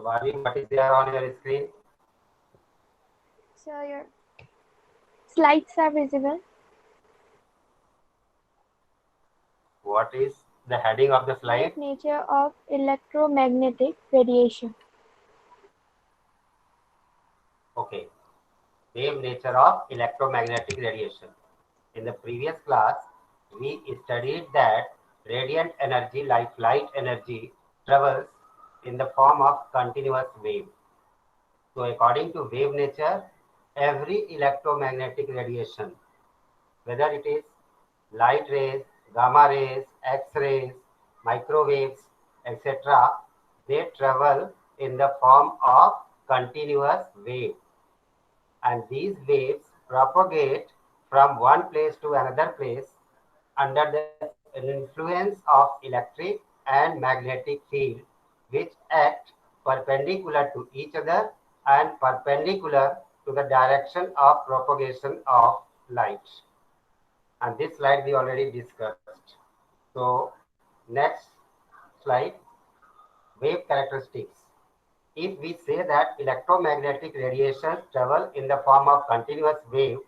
Bali, what is there on your screen? So your slides are visible. What is the heading of the slide? Wave nature of electromagnetic radiation. Okay, wave nature of electromagnetic radiation. In the previous class, we studied that radiant energy, like light energy, travels in the form of continuous wave. So according to wave nature, every electromagnetic radiation, whether it is light rays, gamma rays, X-rays, microwaves, etc., they travel in the form of continuous wave. And these waves propagate from one place to another place under the influence of electric and magnetic field, which act perpendicular to each other and perpendicular to the direction of propagation of light. And this slide we already discussed. So next slide, wave characteristics. If we say that electromagnetic radiations travel in the form of continuous wave,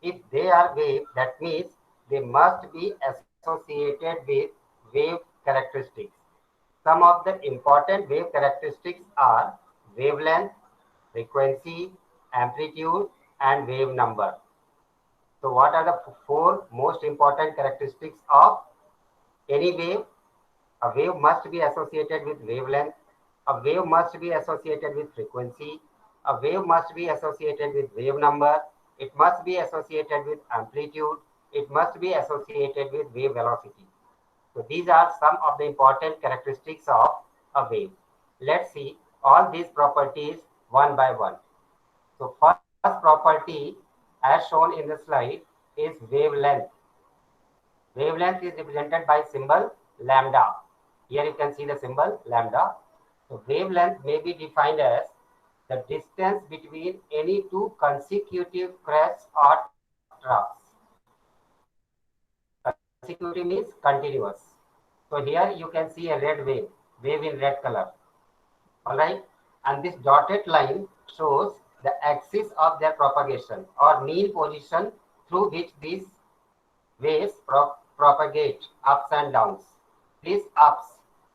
if they are wave, that means they must be associated with wave characteristics. Some of the important wave characteristics are wavelength, frequency, amplitude, and wave number. So what are the four most important characteristics of any wave? A wave must be associated with wavelength. A wave must be associated with frequency. A wave must be associated with wave number. It must be associated with amplitude. It must be associated with wave velocity. So these are some of the important characteristics of a wave. Let's see all these properties one by one. So first property as shown in the slide is wavelength. Wavelength is represented by symbol lambda. Here you can see the symbol lambda. So wavelength may be defined as the distance between any two consecutive crests or troughs. Consecutive means continuous. So here you can see a red wave, wave in red color. All right. And this dotted line shows the axis of their propagation or mean position through which these waves propagate ups and downs. These ups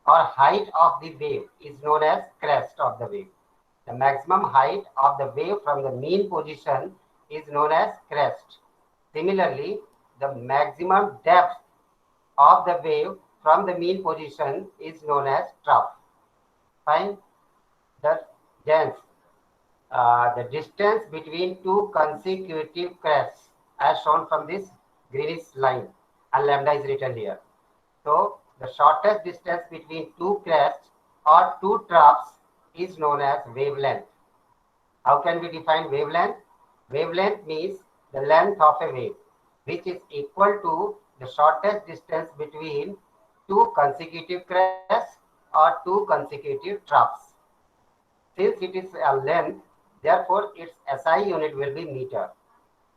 or height of the wave is known as crest of the wave. The maximum height of the wave from the mean position is known as crest. Similarly, the maximum depth of the wave from the mean position is known as trough. Fine. The dense, the distance between two consecutive crests as shown from this greenish line, and lambda is written here. So the shortest distance between two crests or two troughs is known as wavelength. How can we define wavelength? Wavelength means the length of a wave, which is equal to the shortest distance between two consecutive crests or two consecutive troughs. Since it is a length, therefore its SI unit will be meter.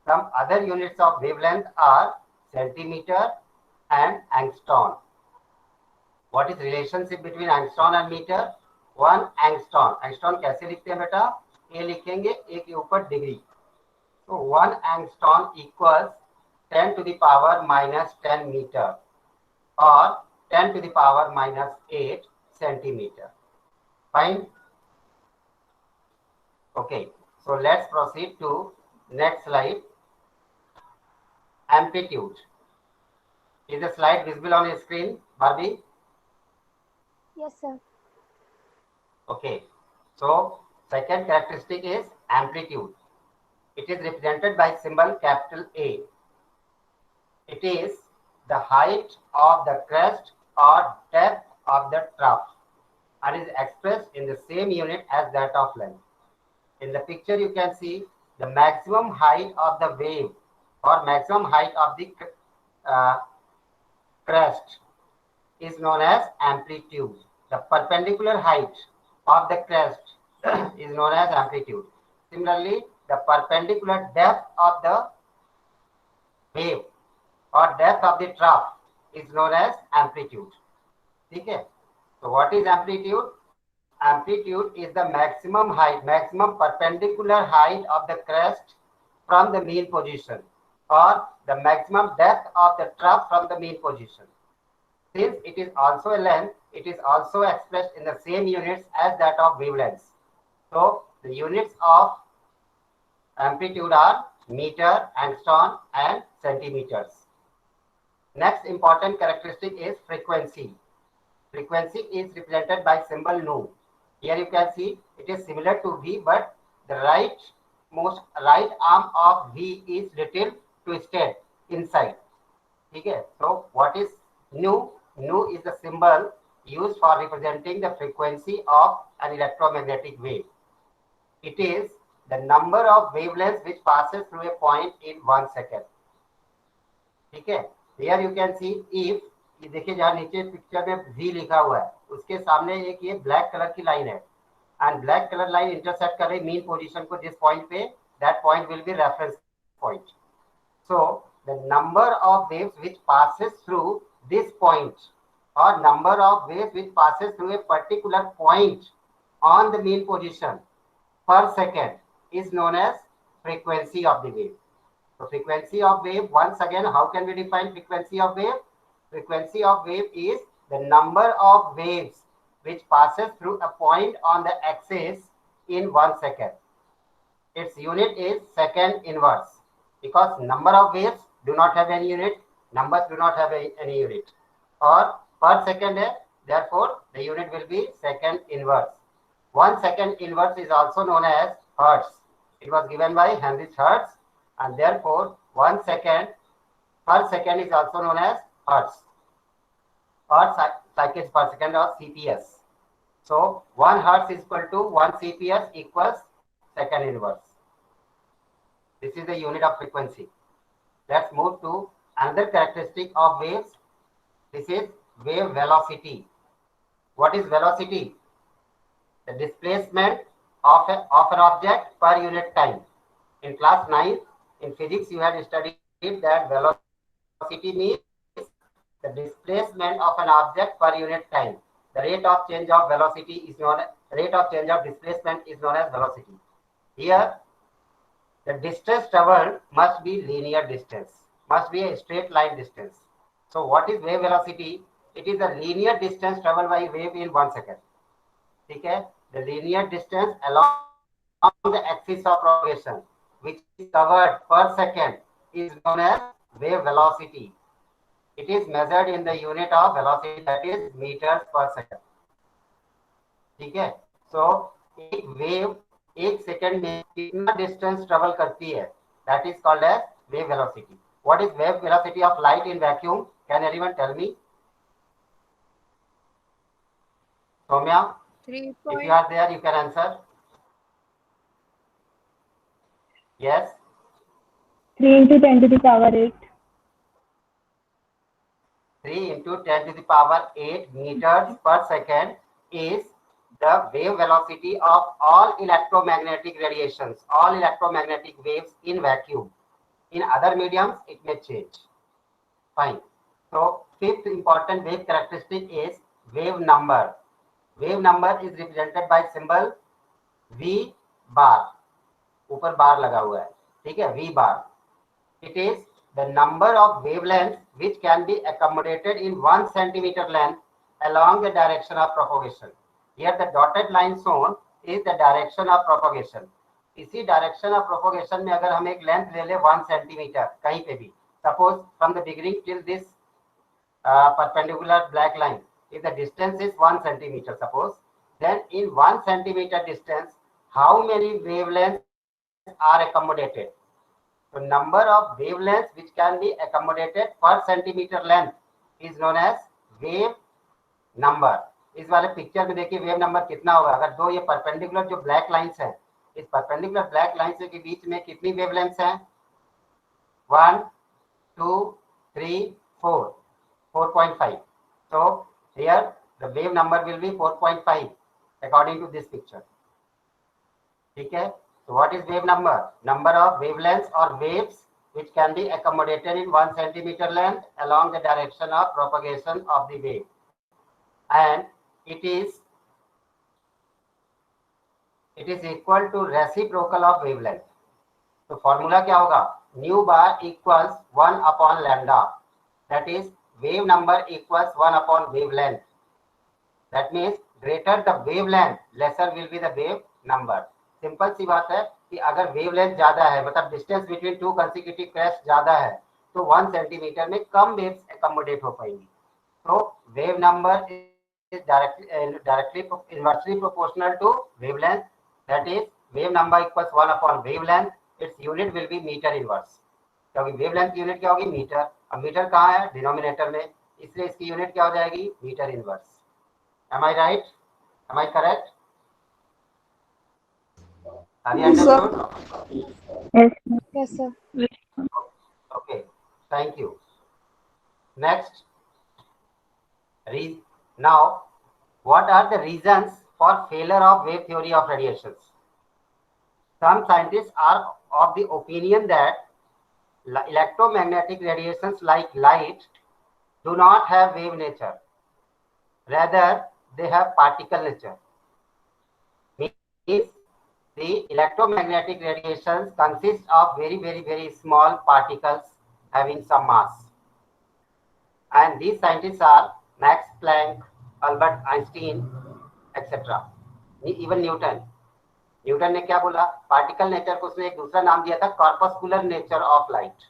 Some other units of wavelength are centimeter and angstrom. What is relationship between angstrom and meter? 1 angstrom. Angstrom कैसे लिखते हैं बेटा? ये लिखेंगे ए के ऊपर degree. So 1 angstrom equals 10 to the power minus 10 meter or 10 to the power minus 8 centimeter. Fine. Okay, so let's proceed to next slide. Amplitude. Is the slide visible on your screen, Barbie? Yes, sir. Okay, so second characteristic is amplitude. It is represented by symbol capital A. It is the height of the crest or depth of the trough and is expressed in the same unit as that of length. In the picture, you can see the maximum height of the wave or maximum height of the crest is known as amplitude. The perpendicular height of the crest is known as amplitude. Similarly, the perpendicular depth of the wave or depth of the trough is known as amplitude. Okay. So what is amplitude? amplitude is the maximum height, maximum perpendicular height of the crest from the mean position, or the maximum depth of the trough from the mean position. Since it is also a length, it is also expressed in the same units as that of wavelengths. So the units of amplitude are meter, angstrom, and centimeters. Next important characteristic is frequency. Frequency is represented by symbol nu. Here you can see it is similar to V, but the right arm of V is little twisted inside. Okay, so what is nu? Nu is the symbol used for representing the frequency of an electromagnetic wave. It is the number of wavelengths which passes through a point in 1 second. Okay, here you can see if ये देखिए जहाँ नीचे picture में V लिखा हुआ है उसके सामने एक ये ब्लैक कलर की लाइन है and black colour line intersect कर रही मीन पोजीशन को जिस पॉइंट पे that point will be reference point. So the number of waves which passes through this point or number of waves which passes through a particular point on the mean position per second is known as frequency of the wave. So frequency of wave, once again, how can we define frequency of wave? Frequency of wave is the number of waves which passes through a point on the axis in 1 second. Its unit is second inverse because number of waves do not have any unit, numbers do not have any unit, or per second है, therefore the unit will be second inverse. 1 second inverse is also known as hertz. It was given by Heinrich Hertz, and therefore 1 second per second is also known as hertz or cycles per second or CPS. So 1 hertz is equal to 1 CPS equals second inverse. This is the unit of frequency. Let's move to another characteristic of waves. This is wave velocity. What is velocity? The displacement of an object per unit time. In class 9 in physics you had studied that velocity means the displacement of an object per unit time. The rate of change of velocity is known as rate of change of displacement is known as velocity. Here the distance traveled must be linear distance, must be a straight line distance. So what is wave velocity? It is the linear distance traveled by wave in 1 second. Okay? The linear distance along the axis of propagation which is covered per second is known as wave velocity. It is measured in the unit of velocity, that is meters per second. ठीक है? So एक wave 1 second में कितना distance travel करती है? That is called as wave velocity. What is wave velocity of light in vacuum? Can anyone tell me? Soumya, if you are there, you can answer. Yes. 3 into 10 to the power 8. 3 into 10 to the power 8 meters per second is the wave velocity of all electromagnetic radiations, all electromagnetic waves in vacuum. In other mediums, it may change. Fine. So, fifth important wave characteristic is wave number. Wave number is represented by symbol V bar. ऊपर बार लगा हुआ है, ठीक है, V bar. It is the number of wavelengths which can be accommodated in 1 centimeter length along the direction of propagation. Here the dotted line shown is the direction of propagation. इसी direction of propagation में अगर हम एक length ले ले 1 centimeter कहीं पे भी, suppose from the beginning till this perpendicular black line, if the distance is 1 centimeter suppose, then in 1 centimeter distance, how many wavelengths are accommodated? So number of wavelengths which can be accommodated per centimeter length is known as wave number. इस वाले picture में देखिए wave number कितना होगा. अगर दो ये perpendicular जो ब्लैक लाइंस हैं, इस परपेंडिकुलर ब्लैक लाइंस के बीच में कितनी वेवलेंथ्स हैं? 1, 2, 3, 4, 4.5. So here the wave number will be 4.5 according to this picture. ठीक है. So what is wave number? Number of wavelengths or waves which can be accommodated in 1 centimeter length along the direction of propagation of the wave. And it is it is equal to reciprocal of wavelength. तो formula क्या होगा, nu bar equals 1 upon lambda, that is wave number equals 1 upon wavelength. That means greater the wavelength lesser will be the wave number. Simple सी बात है कि अगर wavelength ज्यादा है, मतलब distance between two consecutive crest ज्यादा है, तो 1 सेंटीमीटर में कम वेव्स एकोमोडेट हो पाएंगी। तो wave number is directly inversely proportional to wavelength, that is wave number equals 1 upon wavelength, its unit will be meter inverse, क्योंकि वेवलेंथ यूनिट क्या होगी, मीटर। अब मीटर कहाँ है, डिनोमिनेटर में, इसलिए इसकी यूनिट क्या हो जाएगी, meter inverse. Am I right, am I correct, have you understood? Yes, sir. Okay, thank you. Next, now what are the reasons for failure of wave theory of radiations? Some scientists are of the opinion that electromagnetic radiations like light do not have wave nature, rather they have particle nature. Means the electromagnetic radiations consist of very small particles having some mass, and these scientists are Max Planck, Albert Einstein, etc. Even Newton ने क्या बोला, particle nature को उसने एक दूसरा नाम दिया था, corpuscular nature of light,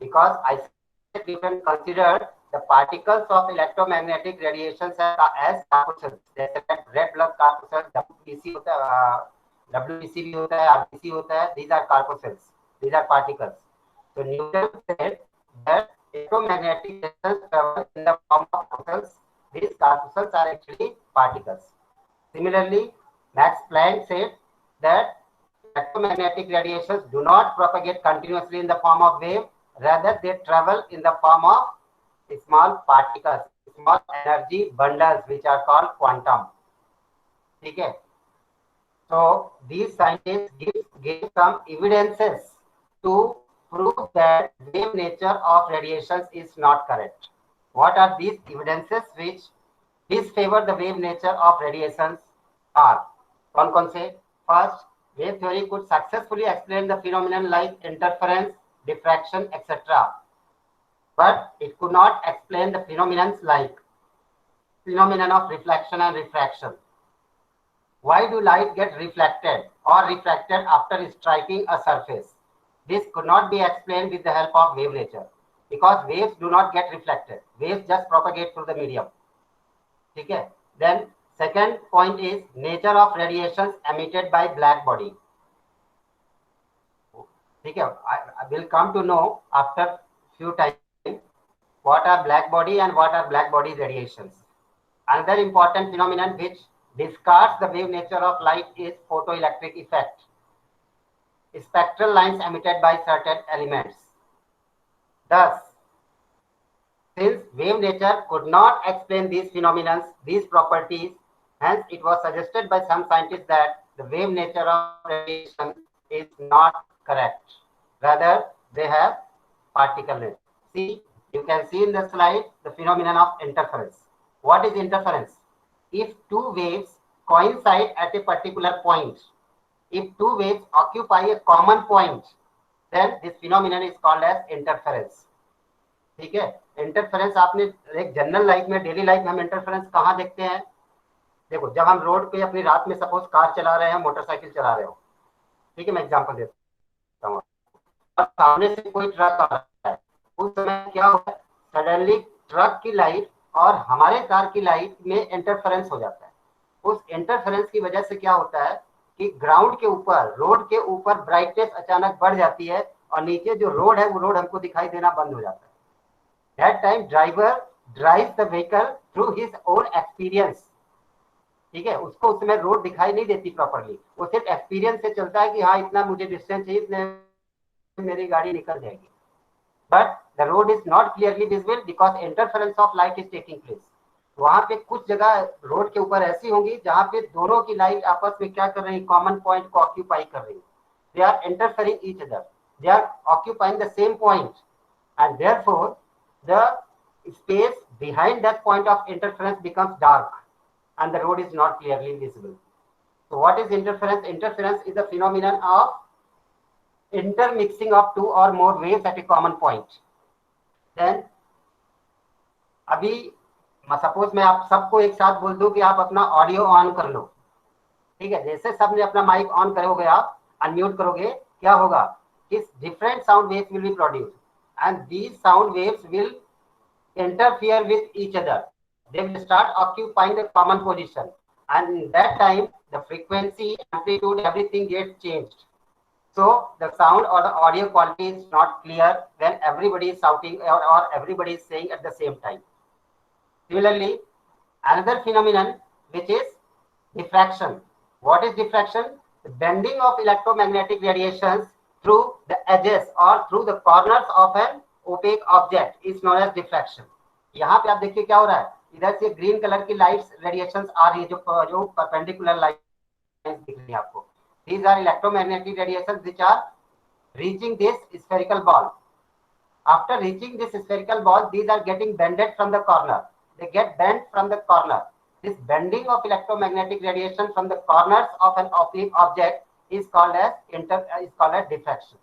because Isaac Newton considered the particles of electromagnetic radiations as corpuscular, जैसे रेड ब्लड कॉर्पस्कुलर, डब्ल्यूबीसी होता है, डब्ल्यूबीसी भी होता है, आरबीसी होता है, these are corpusculars, these are particles. So Newton said that electromagnetic radiations travel in the form of corpuscles. These corpuscles are actually particles. Similarly, Max Planck said that electromagnetic radiations do not propagate continuously in the form of wave, rather they travel in the form of small particles, small energy bundles, which are called quantum. ठीक है? So these scientists give some evidences to prove that wave nature of radiations is not correct. What are these evidences which disfavor the wave nature of radiations are? कौन से? First, wave theory could successfully explain the phenomenon like interference, diffraction, etc. But it could not explain the phenomenon like phenomenon of reflection and refraction. Why do light get reflected or refracted after striking a surface? This could not be explained with the help of wave nature, because waves do not get reflected. Waves just propagate through the medium. ठीक है? Then second point is nature of radiations emitted by black body. ठीक है? I will come to know after few time what are black body and what are black body radiations. Another important phenomenon which discards the wave nature of light is photoelectric effect. Spectral lines emitted by certain elements. Thus, since wave nature could not explain these phenomena, these properties, hence it was suggested by some scientists that the wave nature of radiation is not correct. Rather, they have particle nature. See, you can see in the slide the phenomenon of interference. What is interference? If two waves coincide at a particular point, if two waves occupy a common point, then this phenomenon is called as interference. ठीक है? Interference आपने एक general life में, daily life में हम interference कहाँ देखते हैं? देखो, जब हम रोड पे अपनी रात में सपोज कार चला रहे हैं, मोटरसाइकिल चला रहे हो, ठीक है, मैं एग्जांपल देता हूँ, और सामने से कोई ट्रक आ रहा है, उस समय क्या होता है, सडनली ट्रक की लाइट और हमारे कार की लाइट में इंटरफेरेंस हो जाता है। उस इंटरफेरेंस की वजह से क्या होता है कि ग्राउंड के ऊपर, रोड के ऊपर ब्राइटनेस अचानक बढ़ जाती है, और नीचे जो रोड है वो रोड हमको दिखाई देना बंद हो जाता है। That time driver drives the vehicle through his own experience. ठीक है, उसको उस समय रोड दिखाई नहीं देती प्रॉपरली, वो सिर्फ एक्सपीरियंस से चलता है कि हाँ इतना मुझे डिस्टेंस चाहिए, इतने मेरी गाड़ी निकल जाएगी। But the road is not clearly visible because interference of light is taking place. वहां पे कुछ जगह रोड के ऊपर ऐसी होंगी जहां पे दोनों की लाइट आपस में क्या कर रही, कॉमन पॉइंट को ऑक्यूपाई कर रही, they are interfering each other, they are occupying the same point, and therefore the space behind that point of interference becomes dark and the road is not clearly visible. So what is interference? Interference is the phenomenon of intermixing of two or more waves at a common point. Then अभी suppose मैं आप सबको एक साथ बोल दूं कि आप अपना ऑडियो ऑन कर लो, ठीक है? जैसे सबने अपना माइक ऑन करोगे, आप अनम्यूट करोगे, क्या होगा? इस different sound waves will be produce and these sound waves will interfere with each other. They will start occupying the common position, and in that time the frequency, amplitude, everything gets changed. So the sound or the audio quality is not clear when everybody is shouting or everybody is saying at the same time. Similarly, another phenomenon which is diffraction. What is diffraction? The bending of electromagnetic radiations through the edges or through the corners of an opaque object is known as diffraction. यहाँ पे आप देखिए क्या हो रहा है, इधर से ग्रीन कलर की लाइट्स रेडिएशंस आ रही है, जो परपेंडिकुलर लाइन्स दिख रही है आपको. These are electromagnetic radiations which are reaching this spherical ball. After reaching this spherical ball, these are getting bended from the corner. They get bent from the corner. This bending of electromagnetic radiation from the corners of an opaque object is called as diffraction.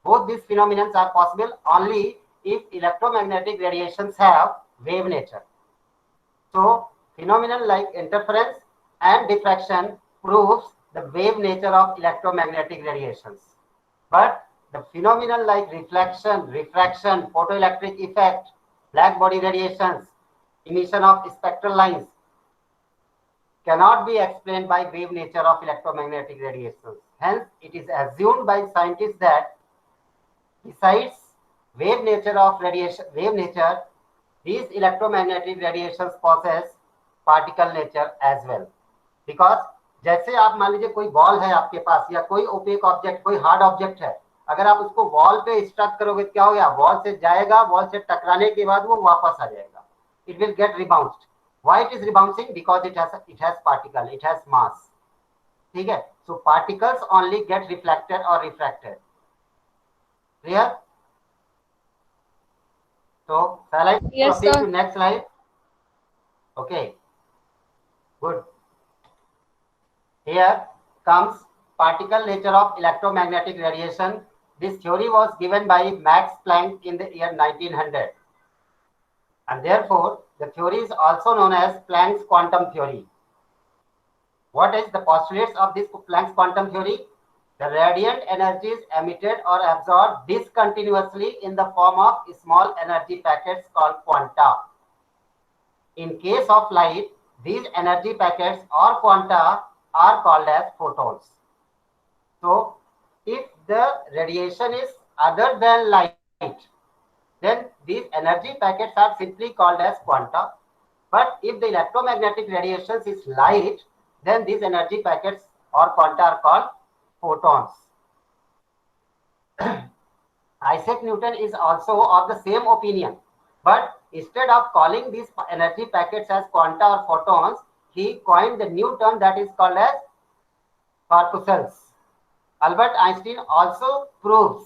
Both these phenomena are possible only if electromagnetic radiations have wave nature. So phenomena like interference and diffraction proves the wave nature of electromagnetic radiations. But the phenomena like reflection, refraction, photoelectric effect, black body radiations, emission of spectral lines cannot be explained by wave nature of electromagnetic radiations. Hence, it is assumed by scientists that besides wave nature of radiation, these electromagnetic radiations possess particle nature as well. Because जैसे आप मान लीजिए कोई ball है आपके पास या कोई opaque object, कोई हार्ड ऑब्जेक्ट है, अगर आप उसको वॉल पे स्ट्रक करोगे क्या हो गया? वॉल से जाएगा, वॉल से टकराने के बाद वो वापस आ जाएगा. It will get rebounded. Why it is rebounding? Because it has particle, it has mass. ठीक है? So particles only get reflected or refracted. Clear? So shall I proceed to next slide? Okay. Good. Here comes particle nature of electromagnetic radiation. This theory was given by Max Planck in the year 1900. And therefore, the theory is also known as Planck's quantum theory. What is the postulates of this Planck's quantum theory? The radiant energy is emitted or absorbed discontinuously in the form of small energy packets called quanta. In case of light, these energy packets or quanta are called as photons. So, if the radiation is other than light, then these energy packets are simply called as quanta. But if the electromagnetic radiation is light, then these energy packets or quanta are called photons. Isaac Newton is also of the same opinion, but instead of calling these energy packets as quanta or photons, he coined the new term that is called as corpuscles. Albert Einstein also proves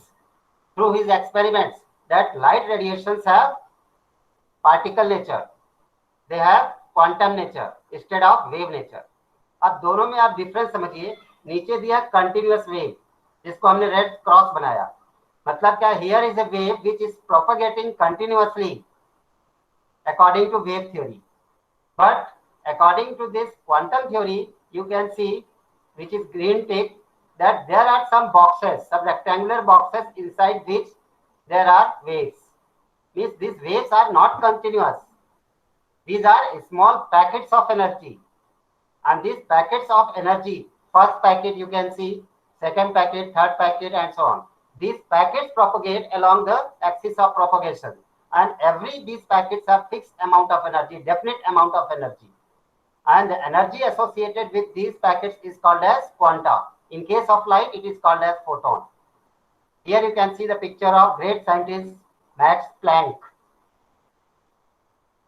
through his experiments that light radiations have particle nature. They have quantum nature instead of wave nature. अब दोनों में आप difference समझिए. नीचे दिया continuous wave, जिसको हमने red cross बनाया. मतलब क्या? Here is a wave which is propagating continuously according to wave theory. But according to this quantum theory, you can see, which is green tick, that there are some boxes, some rectangular boxes inside which there are waves. Means these waves are not continuous. These are small packets of energy. And these packets of energy, first packet you can see, second packet, third packet, and so on. These packets propagate along the axis of propagation. And these packets have fixed amount of energy, definite amount of energy. And the energy associated with these packets is called as quanta. In case of light, it is called as photon. Here you can see the picture of great scientist Max Planck.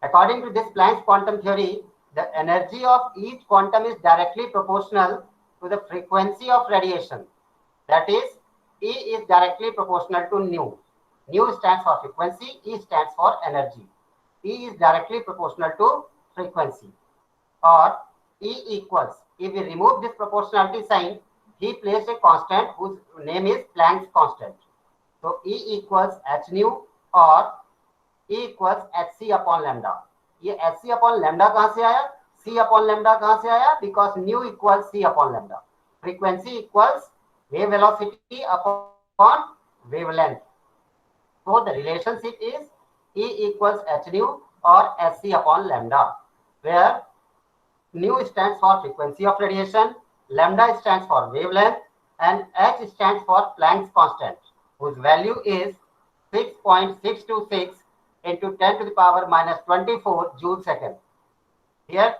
According to this Planck's quantum theory, the energy of each quantum is directly proportional to the frequency of radiation. That is, E is directly proportional to nu. Nu stands for frequency, E stands for energy. E is directly proportional to frequency. Or E equals, if we remove this proportionality sign, he placed a constant whose name is Planck's constant. So E equals h nu or E equals hc upon lambda. ये hc upon lambda कहां से आया? C upon lambda कहां से आया? Because nu equals C upon lambda. Frequency equals wave velocity upon wavelength. So the relationship is E equals h nu or hc upon lambda, where nu stands for frequency of radiation, lambda stands for wavelength, and h stands for Planck's constant, whose value is 6.626 into 10 to the power minus 24 joule second. Here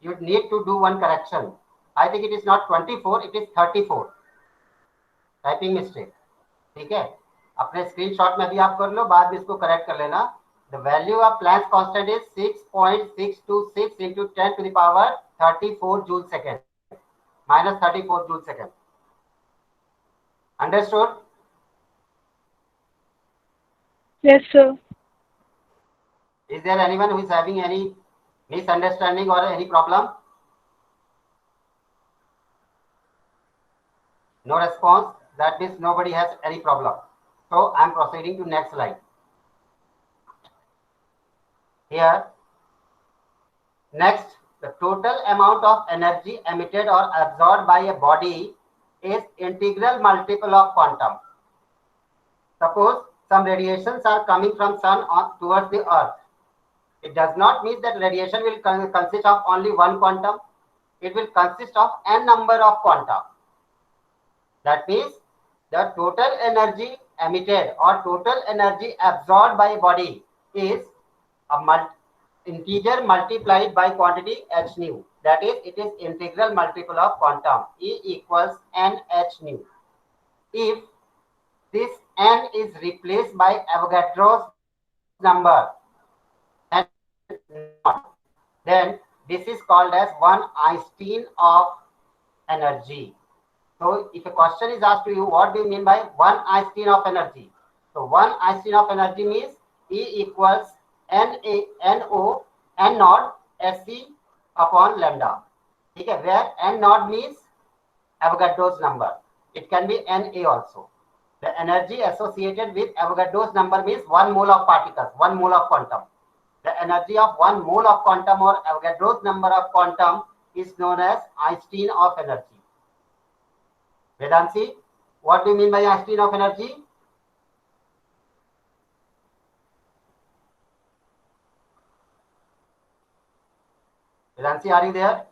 you need to do one correction. I think it is not 24, it is 34. Typing mistake. ठीक है, अपने screenshot में भी आप कर लो, बाद में इसको करेक्ट कर लेना. The value of Planck's constant is 6.626 into 10 to the power 34 joule second, minus 34 joule second. Understood? Yes, sir. Is there anyone who is having any misunderstanding or any problem? No response. That means nobody has any problem. So I am proceeding to next slide. Here, next, the total amount of energy emitted or absorbed by a body is integral multiple of quantum. Suppose some radiations are coming from sun towards the earth. It does not mean that radiation will consist of only one quantum. It will consist of n number of quanta. That means the total energy emitted or total energy absorbed by a body is a integer multiplied by quantity h nu. That is, it is integral multiple of quantum. E equals n h nu. If this n is replaced by Avogadro's number and not, then this is called as 1 Einstein of energy. So if a question is asked to you, what do you mean by 1 Einstein of energy? So 1 Einstein of energy means E equals n naught Sc upon lambda. Okay, where n naught means Avogadro's number. It can be Na also. The energy associated with Avogadro's number means 1 mole of particles, 1 mole of quantum. The energy of 1 mole of quantum or Avogadro's number of quantum is known as Einstein of energy. Vedansi, what do you mean by Einstein of energy? Vedansi, are you there?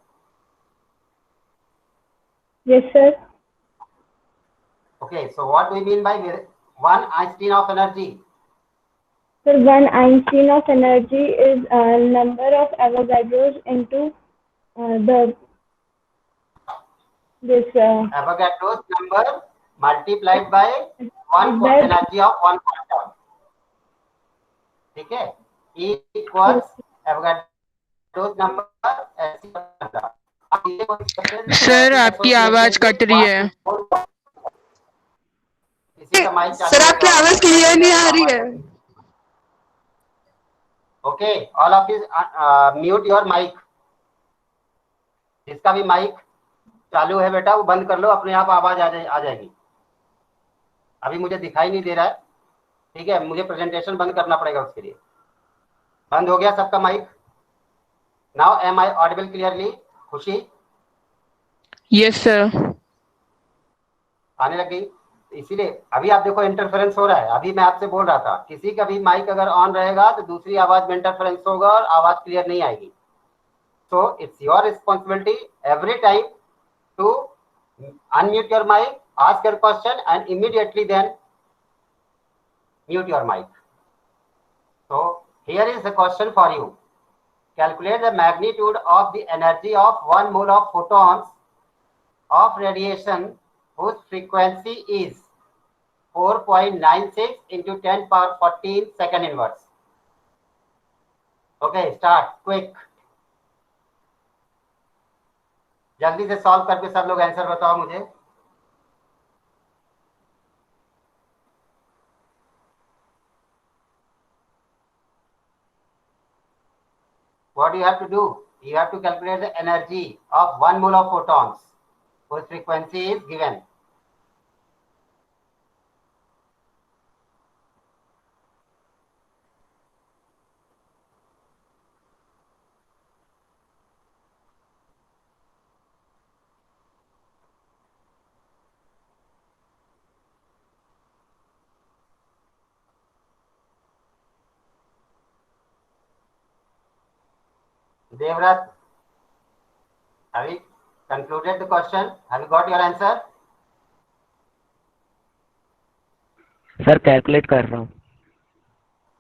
Yes, sir. Okay, so what do you mean by 1 Einstein of energy? Sir, 1 Einstein of energy is a number of Avogadro's into Avogadro's number multiplied by energy of 1 quantum. ठीक है? E equals Avogadro's number. Sir आपकी आवाज cut रही है. Sir आपकी आवाज clear नहीं आ रही है. Okay, all of you mute your mic. जिसका भी माइक चालू है बेटा वो बंद कर लो, अपने आप आवाज आ जाएगी. अभी मुझे दिखाई नहीं दे रहा है, ठीक है, मुझे प्रेजेंटेशन बंद करना पड़ेगा उसके लिए. बंद हो गया सबका mic? Now am I audible clearly? Khushi? Yes sir. आने लग गई. इसीलिए अभी आप देखो इंटरफेरेंस हो रहा है. अभी मैं आपसे बोल रहा था किसी का भी माइक अगर ऑन रहेगा तो दूसरी आवाज में इंटरफेरेंस होगा और आवाज क्लियर नहीं आएगी. So it's your responsibility every time to unmute your mic, ask your question and immediately then mute your mic. So here is the question for you. Calculate the magnitude of the energy of 1 mole of photons of radiation whose frequency is 4.96 into 10 power 14 second inverse. Okay, start quick. जल्दी से solve करके सब लोग answer बताओ मुझे. What do you have to do? you have to calculate the energy of 1 mole of photons, whose frequency is given. Devrat, have you concluded the question? Have you got your answer? Sir calculate कर रहा हूँ.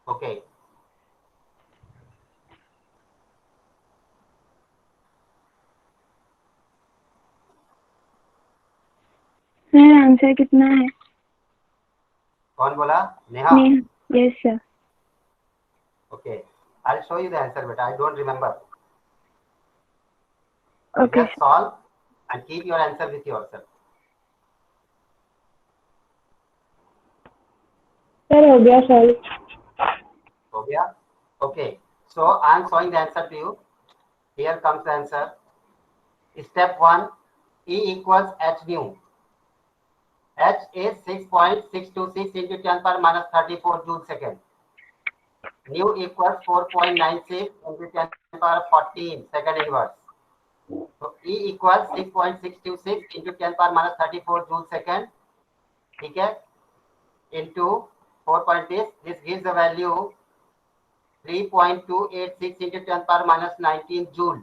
Okay. Sir answer कितना है? कौन बोला? Neha. Yes sir. Okay. I'll show you the answer, but I don't remember. Okay. Just solve and keep your answer with yourself. Sir हो गया solve. हो गया? Okay. So I'm showing the answer to you. Here comes the answer. Step 1, E equals h nu. H is 6.626 into 10 power minus 34 joule second. Nu equals 4.96 into 10 power 14 second inverse. So E equals 6.626 into 10 power minus 34 joule second. ठीक है? Into 4.6. This gives the value 3.286 into 10 power minus 19 joule.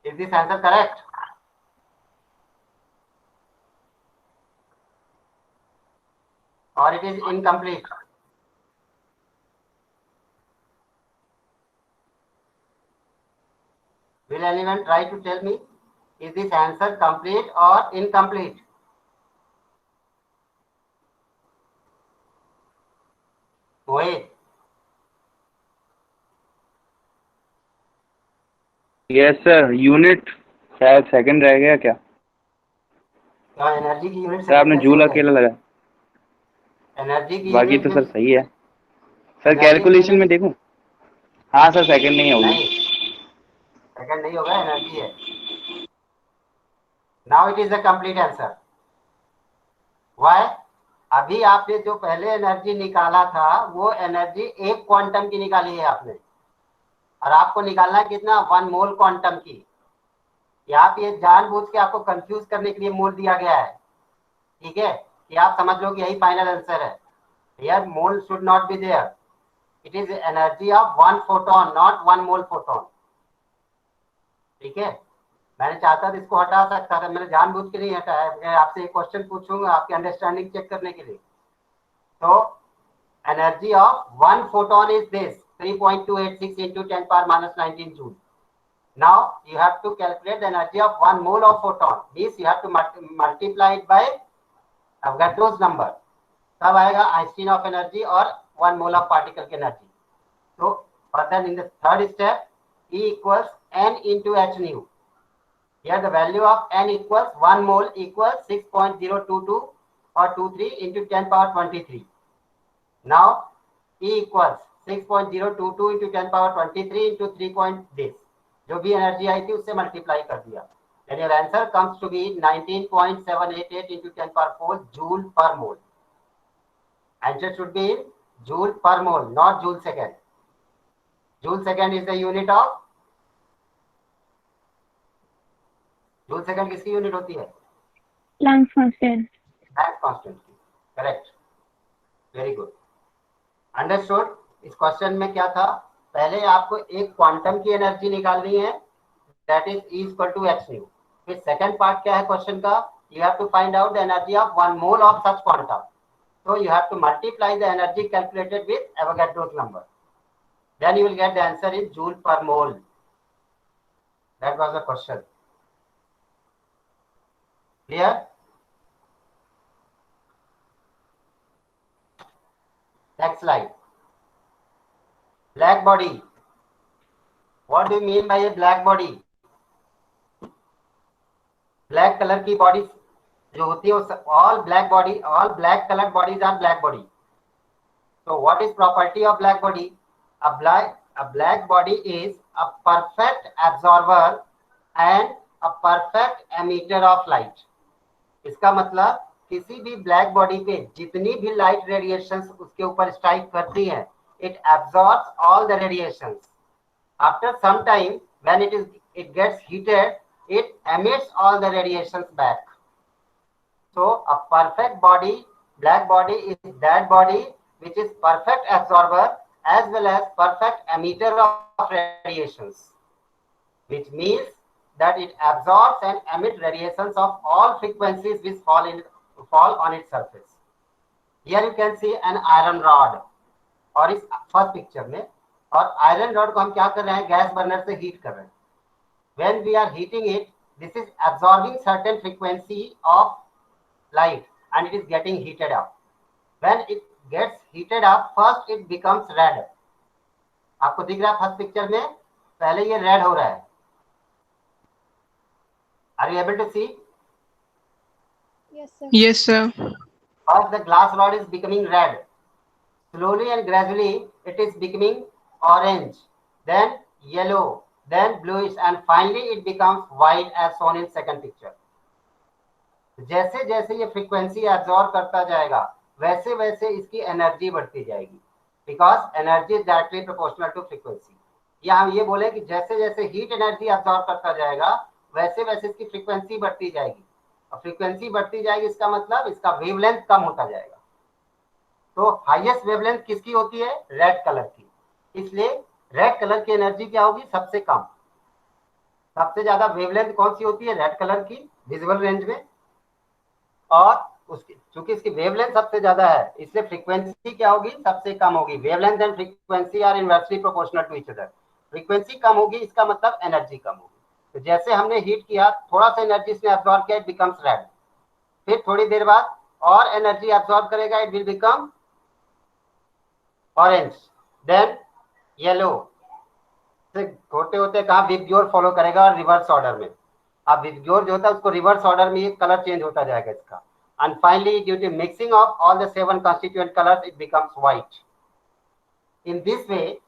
Is this answer correct? Or it is incomplete? Will anyone try to tell me, is this answer complete or incomplete? Mohit. Yes sir. Unit शायद second रह गया क्या? क्या energy की unit sir आपने joule अकेला लगा. Energy की बाकी यूनिट तो सर सही है. सर एनर्जी कैलकुलेशन की में देखूं? हाँ सर सेकंड नहीं होगी. नहीं, सेकंड नहीं होगा, एनर्जी है. Now it is the complete answer. Why? अभी आपने जो पहले एनर्जी निकाला था वो एनर्जी एक क्वांटम की निकाली है आपने, और आपको निकालना है कितना? 1 मोल क्वांटम की. यहाँ पे जानबूझ के आपको कंफ्यूज करने के लिए मोल दिया गया है, ठीक है, कि आप समझ लो कि यही फाइनल आंसर है. Here mole should not be there. It is energy of 1 photon, not 1 mole photon. ठीक है, मैंने चाहता था इसको हटा सकता था, मैंने जानबूझ के नहीं हटाया. मैं आपसे एक क्वेश्चन पूछूंगा आपकी अंडरस्टैंडिंग चेक करने के लिए. तो energy of 1 photon is this 3.286 into 10 power minus 19 joule. Now you have to calculate the energy of 1 mole of photon. This you have to multiply it by Avogadro's number. तब आएगा Einstein of energy और 1 mole of particle की energy. तो further in the third step, E equals n into h nu. Here the value of n equals 1 mole equals 6.022 or 23 into 10 power 23. Now E equals 6.022 into 10 power 23 into 3 point this. जो भी energy आई थी उससे multiply कर दिया. And your answer comes to be 19.788 into 10 power 4 joule per mole. Answer should be in joule per mole, not joule second. Joule second is the unit of. Joule second किसकी unit होती है? Planck's constant. Planck constant की. Correct, very good. Understood. इस question में क्या था? पहले आपको एक क्वांटम की एनर्जी निकालनी है, that is E equal to h nu. फिर सेकंड पार्ट क्या है क्वेश्चन का? You have to find out the energy of 1 mole of such quantum. So you have to multiply the energy calculated with Avogadro's number. Then you will get the answer in joule per mole. That was the question. Clear? Next slide. Black body. What do you mean by a black body? Black color की bodies जो होती है all black body, all black colored bodies are black body. So what is property of black body? A black body is a perfect absorber and a perfect emitter of light. इसका मतलब किसी भी black body पे जितनी भी light radiations उसके ऊपर strike करती हैं, it absorbs all the radiations. After some time, when it gets heated, it emits all the radiations back. So a perfect body, black body, is that body which is perfect absorber as well as perfect emitter of radiations, which means that it absorbs and emits radiations of all frequencies which fall on its surface. Here you can see an iron rod, और इस first picture में, और iron rod को हम क्या कर रहे हैं, गैस बर्नर से हीट कर रहे हैं. When we are heating it, this is absorbing certain frequency of light and it is getting heated up. When it gets heated up, first it becomes red. आपको दिख रहा है फर्स्ट पिक्चर में, पहले ये रेड हो रहा है. Are you able to see? Yes, sir. Yes, sir. First the glass rod is becoming red. Slowly and gradually it is becoming orange, then yellow, then bluish, and finally it becomes white as shown in second picture. जैसे जैसे ये frequency absorb करता जाएगा वैसे वैसे इसकी energy बढ़ती जाएगी, because energy is directly proportional to frequency. या हम ये बोले कि जैसे जैसे हीट एनर्जी एब्जॉर्ब करता जाएगा वैसे वैसे इसकी फ्रीक्वेंसी बढ़ती जाएगी, और फ्रीक्वेंसी बढ़ती जाएगी इसका मतलब इसका वेवलेंथ कम होता जाएगा. तो हाईएस्ट वेवलेंथ किसकी होती है, रेड कलर की. इसलिए रेड कलर की एनर्जी क्या होगी, सबसे कम. सबसे ज्यादा वेवलेंथ कौन सी होती है, रेड कलर की, विजिबल रेंज में. और उसकी चूंकि इसकी वेवलेंथ सबसे ज्यादा है इसलिए फ्रीक्वेंसी क्या होगी, सबसे कम होगी. Wavelength and frequency are inversely proportional to each other. Frequency कम होगी इसका मतलब एनर्जी कम होगी. तो जैसे हमने हीट किया, थोड़ा सा एनर्जी इसने एब्जॉर्ब किया, इट बिकम्स रेड. फिर थोड़ी देर बाद और एनर्जी एब्जॉर्ब करेगा, it will become orange, then yellow. होते होते कहाँ विबग्योर फॉलो करेगा और रिवर्स ऑर्डर में. अब विबग्योर जो होता है उसको रिवर्स ऑर्डर में ये कलर चेंज होता जाएगा इसका. And finally due to mixing of all the 7 constituent colors it becomes white. In this way,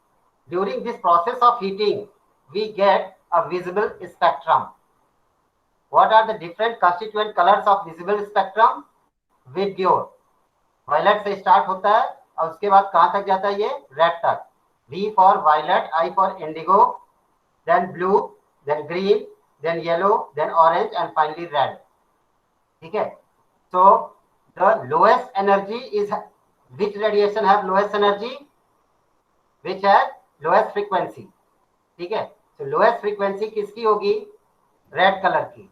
during this process of heating, we get a visible spectrum. What are the different constituent colors of visible spectrum? VIBGYOR violet से start होता है और उसके बाद कहां तक जाता है, ये रेड तक. V for violet, I for indigo, then blue, then green, then yellow, then orange, and finally red. ठीक है. So the lowest energy is, which radiation have lowest energy, which has lowest frequency. ठीक है. So lowest frequency किसकी होगी, red colour की.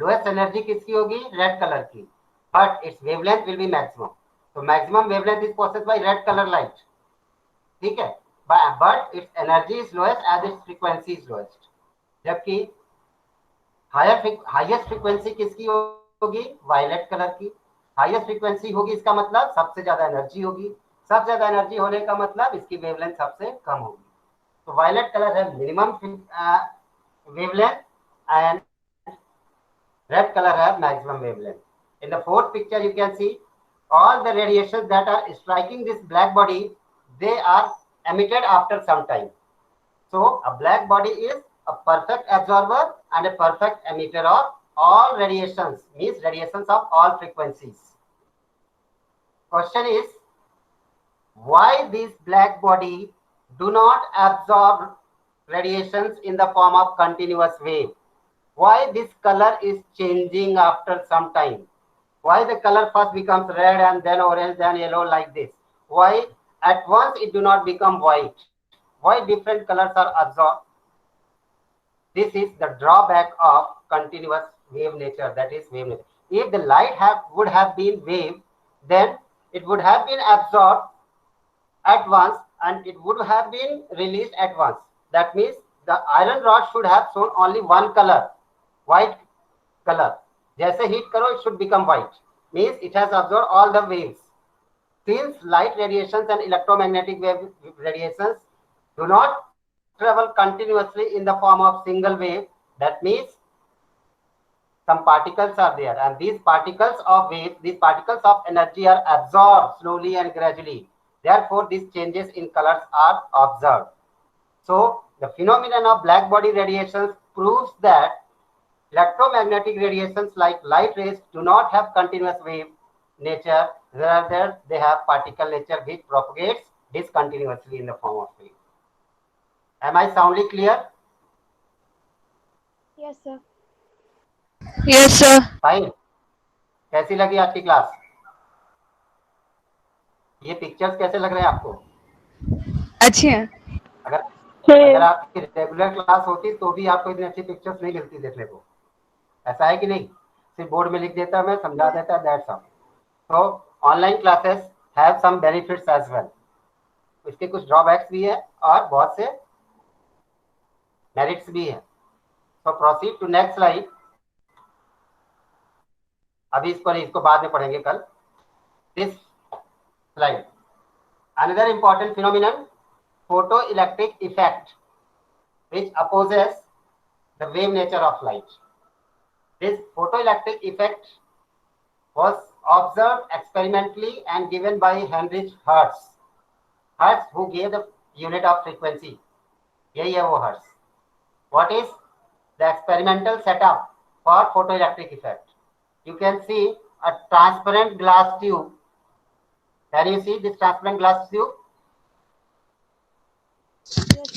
lowest energy किसकी होगी, red colour की. But its wavelength will be maximum. So maximum wavelength is possessed by red color light. ठीक है. But its energy is lowest as its frequency is lowest. जबकि highest frequency किसकी होगी, violet colour की. Highest frequency होगी इसका मतलब सबसे ज्यादा एनर्जी होगी. सबसे ज्यादा एनर्जी होने का मतलब इसकी वेवलेंथ सबसे कम होगी. तो वायलेट कलर है minimum wavelength and red colour है maximum wavelength. In the fourth picture you can see all the radiations that are striking this black body, they are emitted after some time. So a black body is a perfect absorber and a perfect emitter of all radiations, means radiations of all frequencies. Question is, why this black body do not absorb radiations in the form of continuous wave? Why this color is changing after some time? Why the color first becomes red and then orange, then yellow like this? Why at once it do not become white? Why different colors are absorbed? This is the drawback of continuous wave nature, that is wave nature. If the light would have been wave, then it would have been absorbed at once and it would have been released at once. That means the iron rod should have shown only one color, white color. जैसे heat करो it should become white, means it has absorbed all the waves. Since light radiations and electromagnetic wave radiations do not travel continuously in the form of single wave. That means some particles are there, and these particles of wave, these particles of energy are absorbed slowly and gradually. Therefore, these changes in colors are observed. So, the phenomenon of black body radiations proves that electromagnetic radiations like light rays do not have continuous wave nature, rather they have particle nature which propagates discontinuously in the form of wave. Am I soundly clear? Yes, sir. Yes, sir. Fine. कैसी लगी आज की class? ये pictures कैसे लग रहे हैं आपको? अच्छी है. अगर आपकी रेगुलर क्लास होती तो भी आपको इतनी अच्छी पिक्चर्स नहीं मिलती देखने को. ऐसा है कि नहीं? सिर्फ बोर्ड में लिख देता मैं, समझा देता, दैट्स ऑल. तो online classes have some benefits as well. इसके कुछ ड्रॉबैक्स भी है और बहुत से मेरिट्स भी है. सो प्रोसीड टू नेक्स्ट स्लाइड. अभी इसको बाद में पढ़ेंगे कल. This slide, another important phenomenon, photoelectric effect, which opposes the wave nature of light. This photoelectric effect was observed experimentally and given by Heinrich Hertz. Hertz, who gave the unit of frequency. यही है वो Hertz. What is the experimental setup for photoelectric effect? You can see a transparent glass tube. Can you see this transparent glass tube?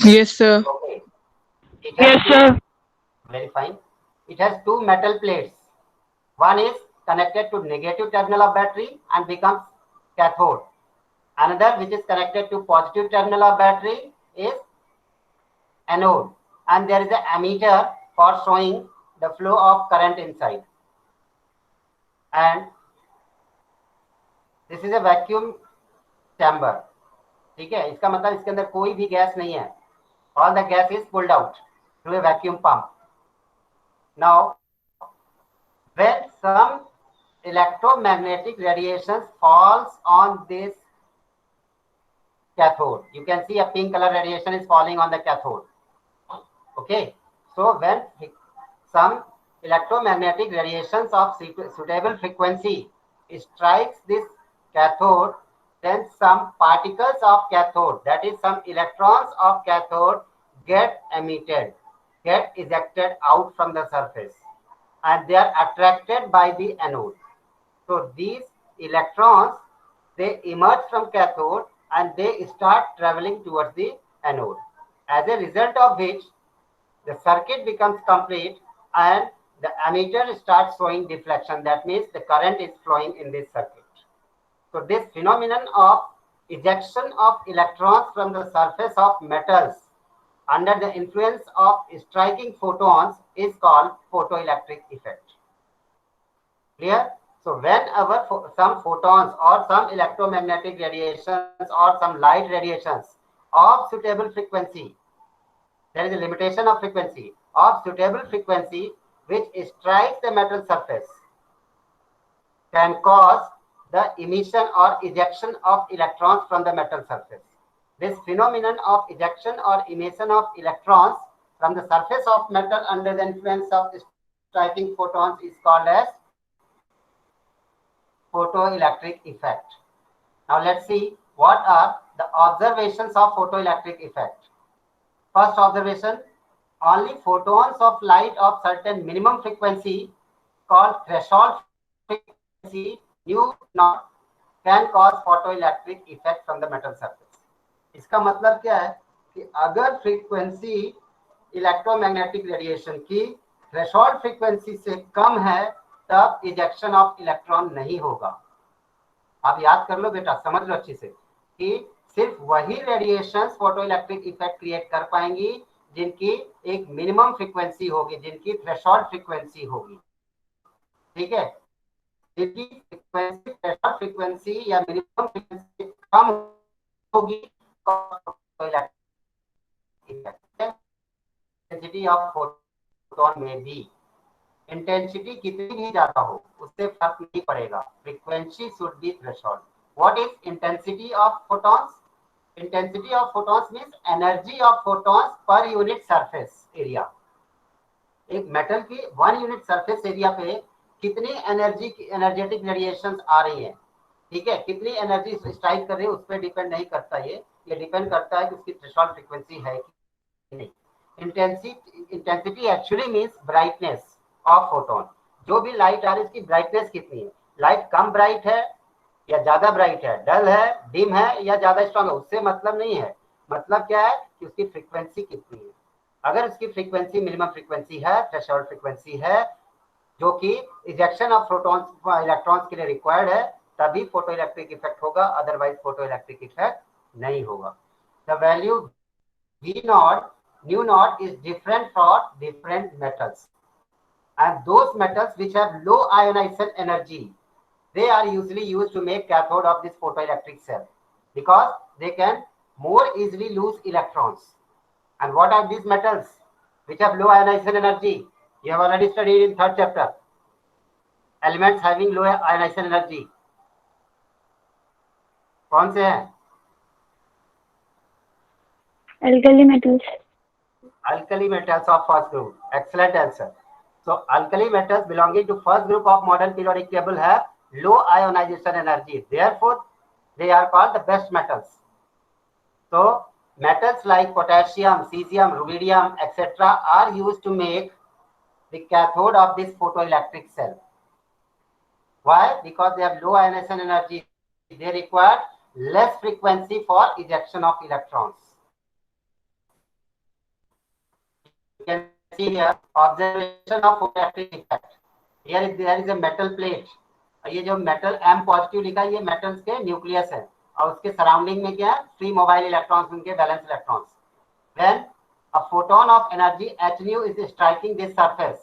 Yes, sir. Okay. Yes, sir. Very fine. It has two metal plates. One is connected to negative terminal of battery and becomes cathode. Another, which is connected to positive terminal of battery, is anode. And there is an ammeter for showing the flow of current inside. And this is a vacuum chamber. ठीक है, इसका मतलब इसके अंदर कोई भी gas नहीं है. All the gas is pulled out through a vacuum pump. Now, when some electromagnetic radiations falls on this cathode, you can see a pink color radiation is falling on the cathode. Okay, so when some electromagnetic radiations of suitable frequency strikes this cathode, then some particles of cathode, that is some electrons of cathode, get emitted, get ejected out from the surface, and they are attracted by the anode. So these electrons, they emerge from cathode and they start traveling towards the anode, as a result of which the circuit becomes complete and the ammeter starts showing deflection. That means the current is flowing in this circuit. So this phenomenon of ejection of electrons from the surface of metals under the influence of striking photons is called photoelectric effect. Clear? So whenever some photons or some electromagnetic radiations or some light radiations of suitable frequency, there is a limitation of frequency, of suitable frequency which strikes the metal surface, can cause the emission or ejection of electrons from the metal surface. This phenomenon of ejection or emission of electrons from the surface of metal under the influence of striking photons is called as photoelectric effect. Now let's see what are the observations of photoelectric effect. First observation, only photons of light of certain minimum frequency called threshold frequency nu naught can cause photoelectric effect from the metal surface. इसका मतलब क्या है कि अगर frequency electromagnetic radiation की threshold frequency से कम है तब इजेक्शन ऑफ इलेक्ट्रॉन नहीं होगा. आप याद कर लो बेटा, समझ लो अच्छे से कि सिर्फ वही रेडिएशंस फोटोइलेक्ट्रिक इफेक्ट क्रिएट कर पाएंगी जिनकी एक मिनिमम फ्रीक्वेंसी होगी, जिनकी थ्रेशोल्ड फ्रीक्वेंसी होगी. ठीक है, जिनकी फ्रीक्वेंसी थ्रेशोल्ड फ्रीक्वेंसी या मिनिमम फ्रीक्वेंसी कम होगी, इंटेंसिटी ऑफ फोटोन में भी इंटेंसिटी कितनी भी ज्यादा हो उससे फर्क नहीं पड़ेगा, frequency should be threshold. What is intensity of photons? Intensity of photons means energy of photons per unit surface area. एक मेटल की 1 यूनिट सरफेस एरिया पे कितनी एनर्जेटिक रेडिएशंस आ रही है, ठीक है, कितनी एनर्जी स्ट्राइक कर रही है, उस पर डिपेंड नहीं करता। ये डिपेंड करता है कि उसकी थ्रेशोल्ड फ्रीक्वेंसी है कि नहीं। Intensity actually means brightness of photon. जो भी लाइट आ रही है उसकी ब्राइटनेस कितनी है। लाइट कम ब्राइट है या ज्यादा ब्राइट है, डल है, डिम है या ज्यादा स्ट्रांग है, उससे मतलब नहीं है। मतलब क्या है कि उसकी फ्रीक्वेंसी कितनी है। अगर उसकी फ्रीक्वेंसी मिनिमम फ्रीक्वेंसी है, थ्रेशोल्ड फ्रीक्वेंसी है, जो कि इजेक्शन ऑफ प्रोटॉन्स इलेक्ट्रॉन्स के लिए रिक्वायर्ड है, तभी फोटो इलेक्ट्रिक इफेक्ट होगा, अदरवाइज फोटो इलेक्ट्रिक इफेक्ट नहीं होगा। The value V naught, nu naught is different for different metals, and those metals which have low ionization energy, they are usually used to make cathode of this photoelectric cell because they can more easily lose electrons. And what are these metals which have low ionization energy? You have already studied in 3rd chapter. Elements having low ionization energy. कौन से हैं? Alkali metals. Alkali metals of first group. Excellent answer. So alkali metals belonging to first group of modern periodic table have low ionization energy. Therefore, they are called the best metals. So metals like potassium, cesium, rubidium, etc. are used to make the cathode of this photoelectric cell. Why? Because they have low ionization energy. They require less frequency for ejection of electrons. You can see here observation of photoelectric effect. Here there is a metal plate. ये जो metal M positive लिखा है, ये metals के nucleus है और उसके surrounding में क्या है, फ्री मोबाइल इलेक्ट्रॉन्स, उनके valence electrons. When a photon of energy h nu is striking this surface,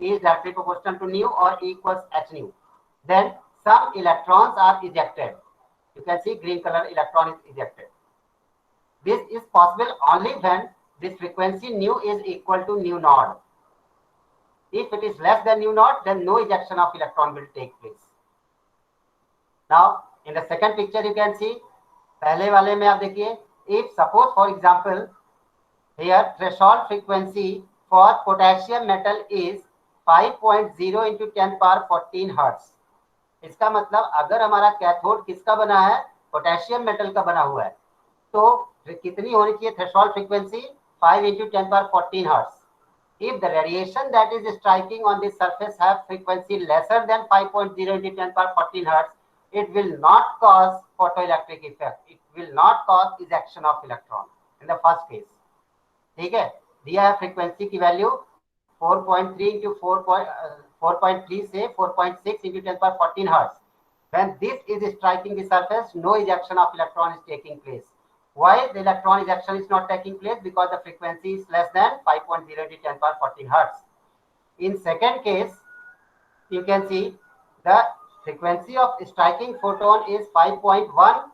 is directly proportional to nu or equals h nu, then some electrons are ejected. You can see green color electron is ejected. This is possible only when this frequency nu is equal to nu naught. If it is less than nu naught, then no ejection of electron will take place. Now, in the second picture you can see, पहले वाले में आप देखिए, if suppose for example here threshold frequency for potassium metal is 5.0 into 10 power 14 hertz. इसका मतलब अगर हमारा cathode किसका बना है, पोटेशियम मेटल का बना हुआ है, तो कितनी होनी चाहिए threshold frequency, 5 into 10 power 14 hertz. If the radiation that is striking on this surface have frequency lesser than 5.0 into 10 power 14 hertz, it will not cause photoelectric effect. It will not cause ejection of electron in the first phase. ठीक है, दिया है frequency की value 4.3 into 4.3 से 4.6 into 10 power 14 hertz. When this is striking the surface, no ejection of electron is taking place. Why the electron ejection is not taking place? Because the frequency is less than 5.0 into 10 power 14 hertz. In second case, you can see the frequency of striking photon is 5.1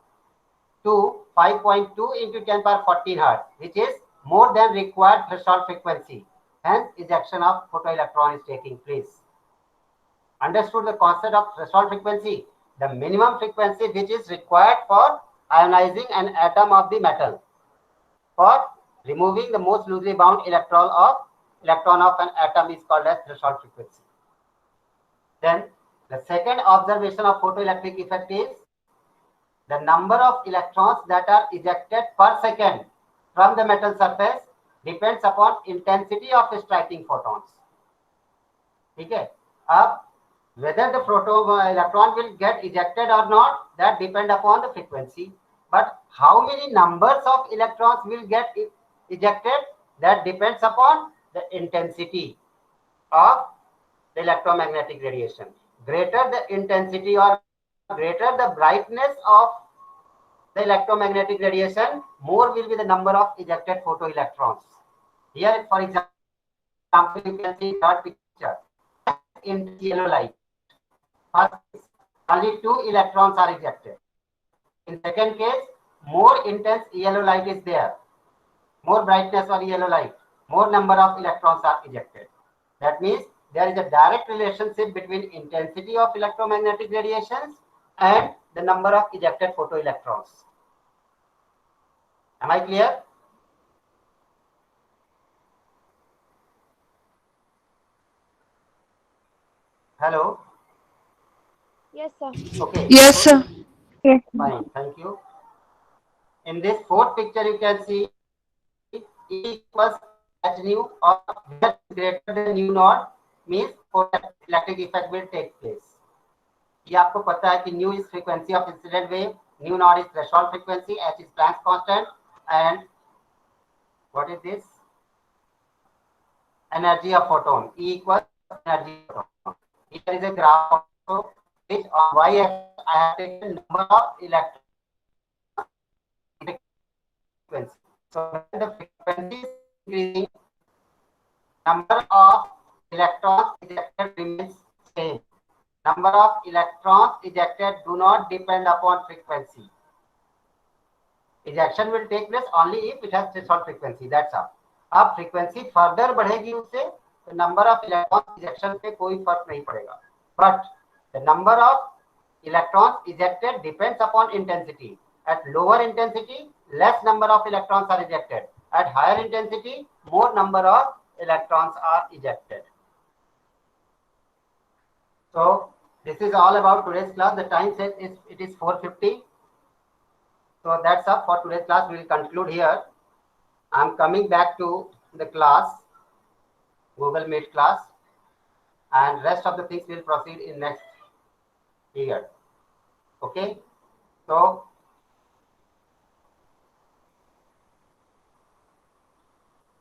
to 5.2 into 10 power 14 hertz, which is more than required threshold frequency. Hence, ejection of photoelectron is taking place. Understood the concept of threshold frequency? The minimum frequency which is required for ionizing an atom of the metal, for removing the most loosely bound electron of an atom is called as threshold frequency. Then the second observation of photoelectric effect is the number of electrons that are ejected per second from the metal surface depends upon intensity of the striking photons. ठीक है, अब whether the electron will get ejected or not, that depend upon the frequency. But how many numbers of electrons will get ejected, that depends upon the intensity of the electromagnetic radiation. Greater the intensity or greater the brightness of the electromagnetic radiation, more will be the number of ejected photoelectrons. Here, for example, you can see third picture in yellow light. First, only 2 electrons are ejected. In second case, more intense yellow light is there, more brightness or yellow light, more number of electrons are ejected. That means there is a direct relationship between intensity of electromagnetic radiations and the number of ejected photoelectrons. Am I clear? Hello? Yes, sir. Okay. Yes, sir. Yes. Fine. Thank you. In this fourth picture, you can see E equals h nu or z greater than nu naught means electric effect will take place. ये आपको पता है कि nu is frequency of incident wave, nu naught is threshold frequency, h is Planck's constant, and what is this? Energy of photon. E equals energy of photon. Here is a graph also, which on y-axis I have taken number of electrons. Frequency. So when the frequency is increasing, number of electrons ejected remains same. Number of electrons ejected do not depend upon frequency. Ejection will take place only if it has threshold frequency. That's all. अब frequency further बढ़ेगी उससे तो number of electrons ejection पे कोई फर्क नहीं पड़ेगा. But the number of electrons ejected depends upon intensity. At lower intensity, less number of electrons are ejected. At higher intensity, more number of electrons are ejected. So this is all about today's class. The time says it is 4:50. So that's all for today's class. We will conclude here. I'm coming back to the class, Google Meet class, and rest of the things will proceed in next year. Okay. So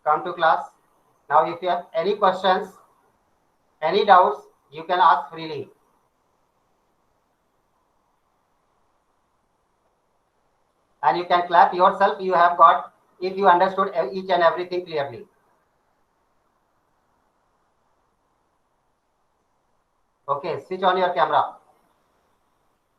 come to class. Now if you have any questions, any doubts, you can ask freely. And you can clap yourself. You have got, if you understood each and everything clearly. Okay, switch on your camera.